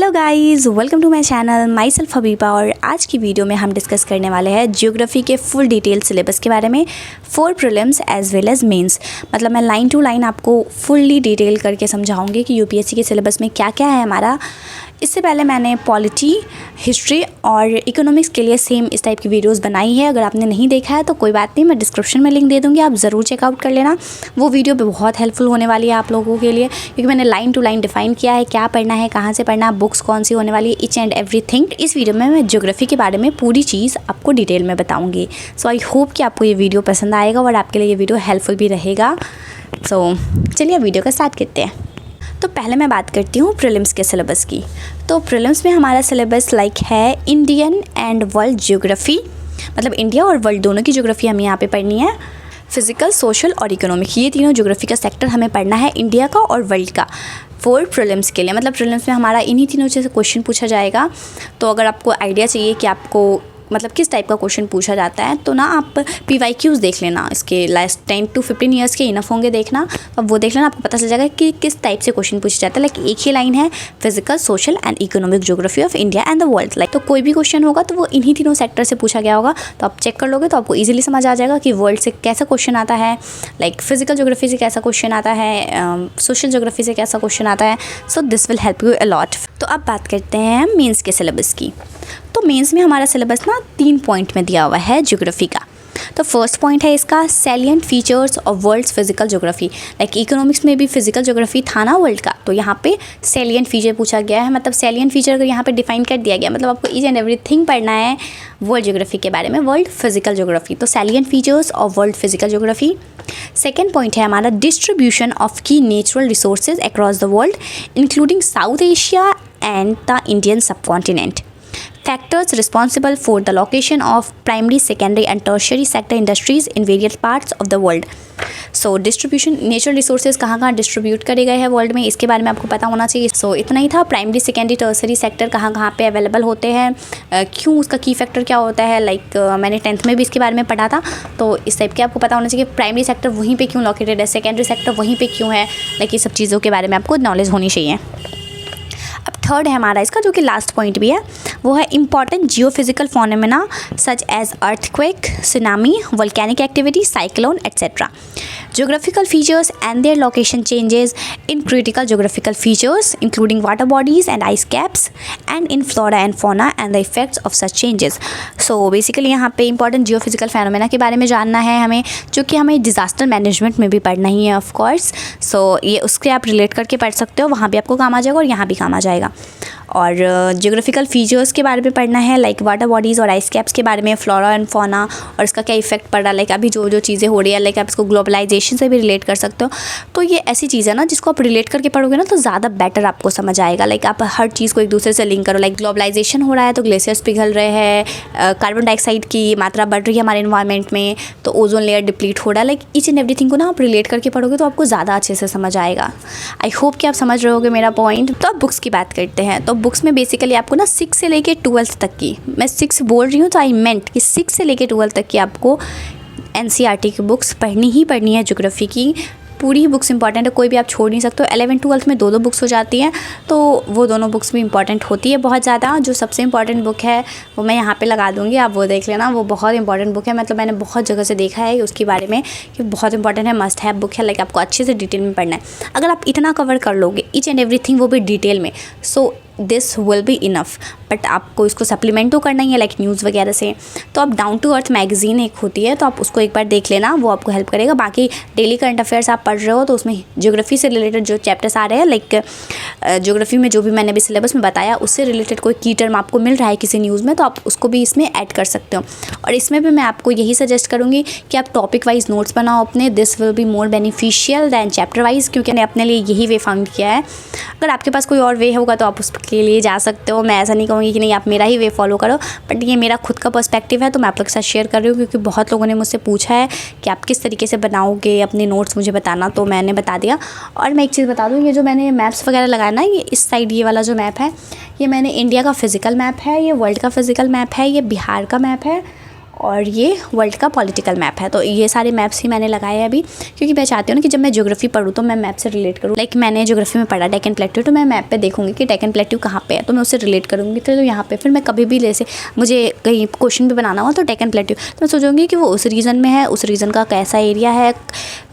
Hello guys, welcome to my channel myself Habiba. और आज की वीडियो में हम डिस्कस करने वाले हैं ज्योग्राफी के फुल डिटेल सिलेबस के बारे में, 4 prelims as well as mains. मतलब मैं लाइन टू लाइन आपको फुल्ली डिटेल करके समझाऊंगी कि यूपीएससी के सिलेबस में क्या क्या है हमारा। इससे पहले मैंने पॉलिटी, हिस्ट्री और इकोनॉमिक्स के लिए सेम इस टाइप की वीडियोस बनाई है। अगर आपने नहीं देखा है तो कोई बात नहीं, मैं डिस्क्रिप्शन में लिंक दे दूँगी, आप ज़रूर चेकआउट कर लेना। वो वीडियो भी बहुत हेल्पफुल होने वाली है आप लोगों के लिए, क्योंकि मैंने लाइन टू लाइन डिफाइन किया है क्या पढ़ना है, कहाँ से पढ़ना, बुक्स कौन सी होने वाली है, ईच एंड एवरीथिंग। इस वीडियो में मैं ज्योग्राफी के बारे में पूरी चीज़ आपको डिटेल में बताऊँगी। सो आई होप कि आपको ये वीडियो पसंद आएगा और आपके लिए ये वीडियो हेल्पफुल भी रहेगा। सो चलिए वीडियो का स्टार्ट करते हैं। तो पहले मैं बात करती हूँ प्रीलिम्स के सिलेबस की। तो प्रीलिम्स में हमारा सिलेबस लाइक है इंडियन एंड वर्ल्ड ज्योग्राफी, मतलब इंडिया और वर्ल्ड दोनों की ज्योग्राफी हमें यहाँ पे पढ़नी है। फिजिकल, सोशल और इकोनॉमिक, ये तीनों ज्योग्राफी का सेक्टर हमें पढ़ना है, इंडिया का और वर्ल्ड का, 4 प्रीलिम्स के लिए। मतलब प्रीलिम्स में हमारा इन्हीं तीनों से क्वेश्चन पूछा जाएगा। तो अगर आपको आइडिया चाहिए कि आपको मतलब किस टाइप का क्वेश्चन पूछा जाता है, तो ना आप PYQs देख लेना, इसके लास्ट 10 to 15 ईयर्स के इनफ होंगे देखना। अब वो देख लेना, आपको पता चल जाएगा कि किस टाइप से क्वेश्चन पूछा जाता है। लाइक एक ही लाइन है, physical, social and economic geography of India and the world. Like तो कोई भी क्वेश्चन होगा तो वो इन्हीं तीनों सेक्टर से पूछा गया होगा। तो आप चेक कर लोगे तो आपको ईजिली समझ आ जाएगा कि वर्ल्ड से कैसा क्वेश्चन आता है, लाइक फिजिकल ज्योग्राफी से कैसा क्वेश्चन आता है, सोशल ज्योग्राफी से कैसा क्वेश्चन आता है। So this will help you a lot. तो अब बात करते हैं मेंस के सिलेबस की। तो मेंस में हमारा सिलेबस ना 3 पॉइंट में दिया हुआ है ज्योग्राफी का। तो फर्स्ट पॉइंट है इसका salient features of world's physical geography. Like economics में भी फिजिकल ज्योग्राफी था ना वर्ल्ड का, तो यहाँ पे सैलिएंट फीचर पूछा गया है। मतलब सैलिएंट फीचर अगर यहाँ पे डिफाइन कर दिया गया, मतलब आपको ईच एंड एवरीथिंग पढ़ना है वर्ल्ड ज्योग्राफी के बारे में, वर्ल्ड फिजिकल ज्योग्राफी। तो salient features of world physical geography. Second point है हमारा डिस्ट्रीब्यूशन ऑफ की natural resources across the world including south Asia and the Indian subcontinent. Factors responsible for the location of primary, secondary and tertiary sector industries in various parts of the world. So distribution, natural resources कहाँ कहाँ distribute करे गए हैं world में, इसके बारे में आपको पता होना चाहिए। सो इतना ही था। प्राइमरी, सेकेंडरी, टर्सरी सेक्टर कहाँ कहाँ पे अवेलेबल होते हैं, क्यों, उसका की फैक्टर क्या होता है। लाइक मैंने 10th में भी इसके बारे में पढ़ा था, तो इस टाइप के आपको पता होना चाहिए कि प्राइमरी सेक्टर वहीं पे क्यों लोकेटेड है, सेकेंडरी सेक्टर वहीं पे क्यों है। लाइक ये सब चीज़ों के बारे में आपको नॉलेज होनी चाहिए। अब थर्ड है हमारा इसका, जो कि लास्ट पॉइंट भी है, वो है important geophysical phenomena such as earthquake, tsunami, volcanic activity, cyclone etcetera. Geographical features and their location changes in critical geographical features including water bodies and ice caps and in flora and fauna and the effects of such changes. So basically यहाँ पे important geophysical phenomena के बारे में जानना है हमें, जो कि हमें disaster management में भी पढ़ना ही है of course. So ये उसके आप relate करके पढ़ सकते हो, वहाँ भी आपको काम आ जाएगा और यहाँ भी काम आ जाएगा। और जियोग्राफिकल फीचर्स के बारे में पढ़ना है, लाइक वाटर बॉडीज़ और आइस कैप्स के बारे में, फ्लोरा एंड फौना और इसका क्या इफेक्ट पड़ रहा है। लाइक अभी जो जो चीज़ें हो रही है, लाइक आप इसको ग्लोबलाइजेशन से भी रिलेट कर सकते हो। तो ये ऐसी चीज़ है ना जिसको आप रिलेट करके पढ़ोगे ना तो ज़्यादा बेटर आपको समझ आएगा। लाइक आप हर चीज़ को एक दूसरे से लिंक करो। लाइक ग्लोबलाइजेशन हो रहा है तो ग्लेशियर्स पिघल रहे हैं, कार्बन डाइऑक्साइड की मात्रा बढ़ रही है हमारे इन्वायरमेंट में, तो ओजोन लेयर डिप्लीट हो रहा है। लाइक ईच एंड एवरीथिंग को ना आप रिलेट करके पढ़ोगे तो आपको ज़्यादा अच्छे से समझ आएगा। आई होप कि आप समझ रहे होगे मेरा पॉइंट। तो अब बुक्स की बात करते हैं। तो बुक्स में बेसिकली आपको ना 6 से लेके 12th तक की, मैं 6 बोल रही हूँ तो आई मेंट कि 6 से लेके 12th तक की आपको NCERT की बुक्स पढ़नी ही पढ़नी है। ज्योग्राफी की पूरी ही बुक्स इंपॉर्टेंट है, कोई भी आप छोड़ नहीं सकते हो। 11th 12th में 2 बुक्स हो जाती हैं, तो वो दोनों बुक्स भी इंपॉर्टेंट होती है बहुत ज़्यादा। जो सबसे इंपॉर्टेंट बुक है वो मैं यहाँ पे लगा दूँगी, आप वो देख लेना, वो बहुत इंपॉर्टेंट बुक है। मतलब मैंने बहुत जगह से देखा है उसके बारे में कि बहुत इंपॉर्टेंट है, मस्ट हैव बुक है। लाइक आपको अच्छे से डिटेल में पढ़ना है। अगर आप इतना कवर कर लोगे ईच एंड एवरीथिंग, वो भी डिटेल में, so this will be enough. But आपको इसको सप्लीमेंट तो करना ही है, लाइक न्यूज़ वगैरह से। तो आप डाउन टू अर्थ मैगज़ीन एक होती है, तो आप उसको एक बार देख लेना, वो आपको हेल्प करेगा। बाकी डेली करंट अफेयर्स आप पढ़ रहे हो तो उसमें ज्योग्राफी से रिलेटेड जो चैप्टर्स आ रहे हैं, लाइक ज्योग्राफी में जो भी मैंने भी सिलेबस में बताया उससे रिलेटेड कोई की टर्म आपको मिल रहा है किसी न्यूज़ में, तो आप उसको भी इसमें ऐड कर सकते हो। और इसमें भी मैं आपको यही सजेस्ट करूँगी कि आप टॉपिक वाइज नोट्स बनाओ अपने। This will be more beneficial than chapter wise, क्योंकि मैंने अपने लिए यही वे फाउंड किया है। अगर आपके पास कोई और वे होगा तो आप उसके लिए जा सकते हो। मैं ऐसा नहीं कहूँगी कि नहीं आप मेरा ही वे फॉलो करो, बट ये मेरा खुद का पर्सपेक्टिव है तो मैं आप लोग के साथ शेयर कर रही हूँ, क्योंकि बहुत लोगों ने मुझसे पूछा है कि आप किस तरीके से बनाओगे अपने नोट्स, मुझे बताना, तो मैंने बता दिया। और मैं एक चीज़ बता दूँ, ये जो मैंने मैप्स वगैरह लगाया ना, ये इस साइड ये वाला जो मैप है, ये मैंने इंडिया का फिज़िकल मैप है, ये वर्ल्ड का फिज़िकल मैप है, ये बिहार का मैप है और ये वर्ल्ड का पॉलिटिकल मैप है। तो ये सारे मैप्स ही मैंने लगाए हैं अभी, क्योंकि मैं चाहती हूँ ना कि जब मैं ज्योग्राफी पढ़ूँ तो मैं मैप से रिलेट करूँ। लाइक मैंने ज्योग्राफी में पढ़ा डेक्कन प्लेट्यू, तो मैं मैप पे देखूँगी कि डेक्कन प्लेट्यू कहाँ पे है, तो मैं उससे रिलेट करूँगी। तो यहाँ पे फिर मैं कभी भी जैसे मुझे कहीं क्वेश्चन भी बनाना हो तो डेक्कन प्लेट्यू, तो मैं सोचूंगी कि वो उस रीजन में है, उस रीजन का कैसा एरिया है,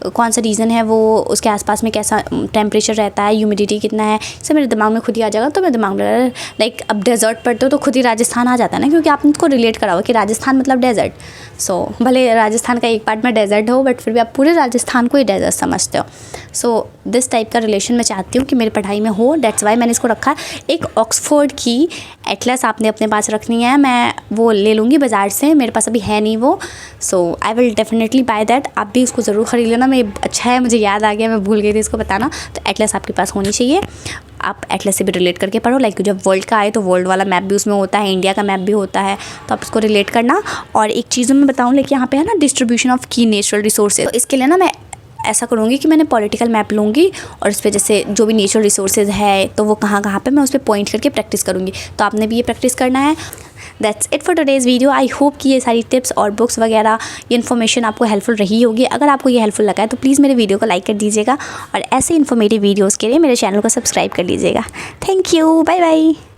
कौन सा रीजन है, वो उसके आसपास में कैसा टेम्परेचर रहता है, ह्यूमिडिटी कितना है, सब मेरे दिमाग में खुद ही आ जाएगा। तो मैं दिमाग में लाइक अब डेजर्ट पढ़ते हो तो खुद ही राजस्थान आ जाता है ना, क्योंकि आपने उसको रिलेट करा हो कि राजस्थान मतलब डेजर्ट। सो भले राजस्थान का एक पार्ट में डेजर्ट हो, बट फिर भी आप पूरे राजस्थान को ही डेजर्ट समझते हो। सो दिस टाइप का रिलेशन मैं चाहती हूँ कि मेरी पढ़ाई में हो, दैट्स वाई मैंने इसको रखा। एक ऑक्सफोर्ड की एटलस आपने अपने पास रखनी है, मैं वो ले लूँगी बाज़ार से, मेरे पास अभी है नहीं वो। So I will definitely buy that. आप भी इसको ज़रूर ख़रीद लेना। मैं अच्छा है, मुझे याद आ गया, मैं भूल गई थी इसको बताना। तो एटलस आपके पास होनी चाहिए। आप एटलस से भी रिलेट करके पढ़ो। लाइक जब वर्ल्ड का आए तो वर्ल्ड वाला मैप भी उसमें होता है, इंडिया का मैप भी होता है, तो आप इसको रिलेट करना। और एक चीज़ मैं बताऊँ, लाइक यहाँ पे है ना डिस्ट्रीब्यूशन ऑफ की नेचुरल रिसोर्सेज, तो इसके लिए ना मैं ऐसा करूँगी कि मैंने पॉलिटिकल मैप लूँगी और उस पर जैसे जो भी नेचुरल रिसोर्सेज है तो वो कहाँ कहाँ पे मैं उस पर पॉइंट करके प्रैक्टिस करूँगी। तो आपने भी ये प्रैक्टिस करना है। That's it for today's video. I hope कि ये सारी टिप्स और बुक्स वगैरह ये इन्फॉर्मेशन आपको हेल्पफुल रही होगी। अगर आपको ये हेल्पफुल लगा है तो प्लीज़ मेरे वीडियो को लाइक कर दीजिएगा और ऐसे इन्फॉर्मेटिव वीडियोज़ के लिए मेरे चैनल को सब्सक्राइब कर लीजिएगा। Thank you, bye bye.